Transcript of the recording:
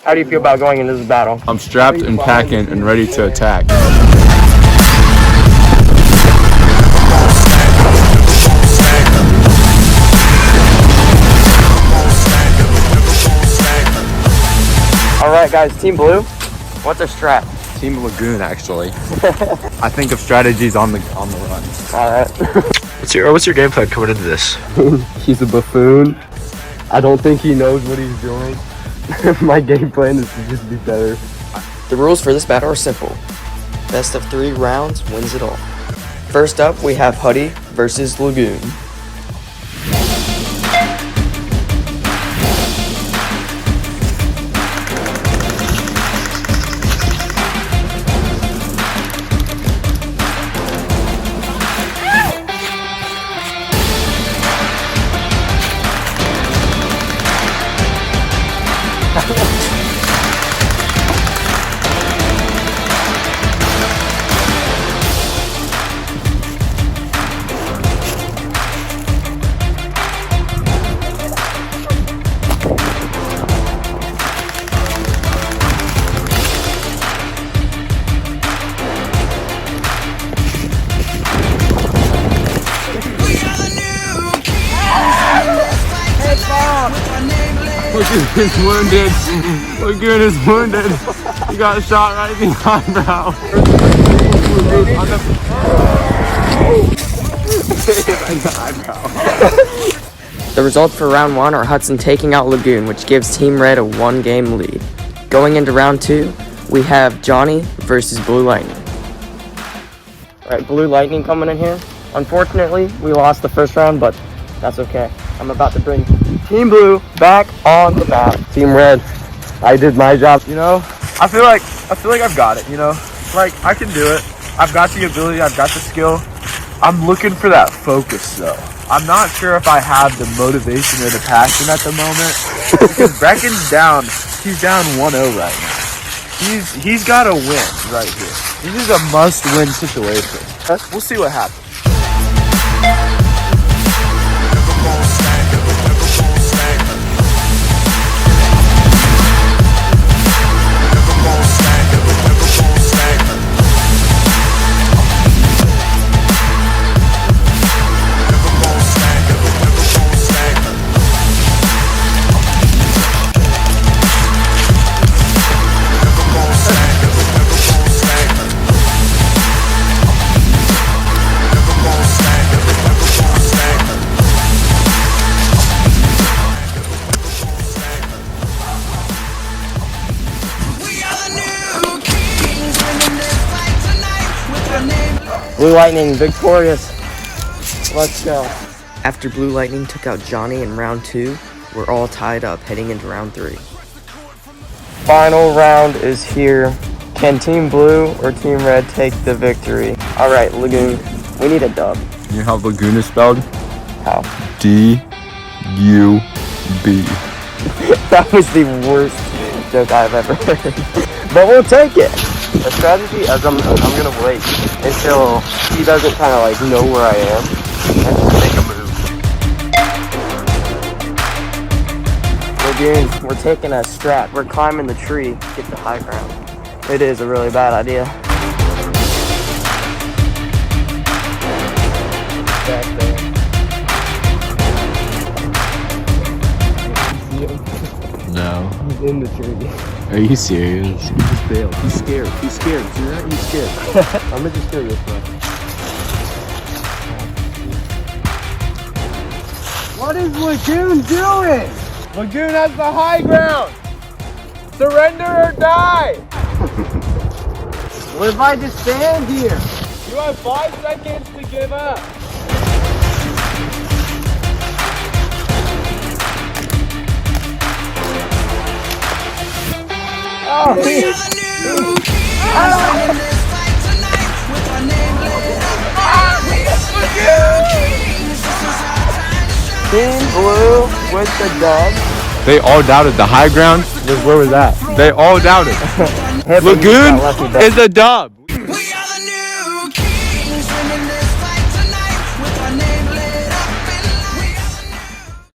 How do you feel about going into this battle? I'm strapped and packing and ready to attack. Alright guys, Team Blue, what's our strat? Team Lagoon, actually. I think of strategies on the run. Alright. What's your game plan coming into this? He's a buffoon. I don't think he knows what he's doing. My game plan is to just be better. The rules for this battle are simple. Best of 3 rounds wins it all. First up, we have Huddy versus Lagoon. Lagoon is wounded. Lagoon is wounded. He got shot right in the eyebrow. The results for round 1 are Hudson taking out Lagoon, which gives Team Red a 1-game lead. Going into round 2, we have Johnny versus Blue Lightning. Alright, Blue Lightning coming in here. Unfortunately, we lost the first round, but that's okay. I'm about to bring Team Blue back on the map. Team Red, I did my job. You know, I feel like I've got it, you know? Like, I can do it. I've got the ability, I've got the skill. I'm looking for that focus, though. I'm not sure if I have the motivation or the passion at the moment. Because Brecken's down. He's down 1-0 right now. He's got to win right here. This is a must-win situation. We'll see what happens. Blue Lightning victorious. Let's go. After Blue Lightning took out Johnny in round 2, we're all tied up heading into round 3. Final round is here. Can Team Blue or Team Red take the victory? Alright, Lagoon, we need a dub. You know how Lagoon is spelled? How? D-U-B. That was the worst joke I've ever heard. But we'll take it. The strategy is I'm gonna wait until he doesn't kind of like know where I am and just make a move. Lagoon, we're taking a strat. We're climbing the tree to get the high ground. It is a really bad idea. Back there. No. He's in the tree. Are you serious? He just bailed. He's scared. He's scared. See that? He's scared. I'm gonna just kill you this way. What is Lagoon doing? Lagoon has the high ground. Surrender or die. What if I just stand here? You have 5 seconds to give up. Oh, Team Blue with the dub. They all doubted the high ground. Where was that? They all doubted. Lagoon is a dub.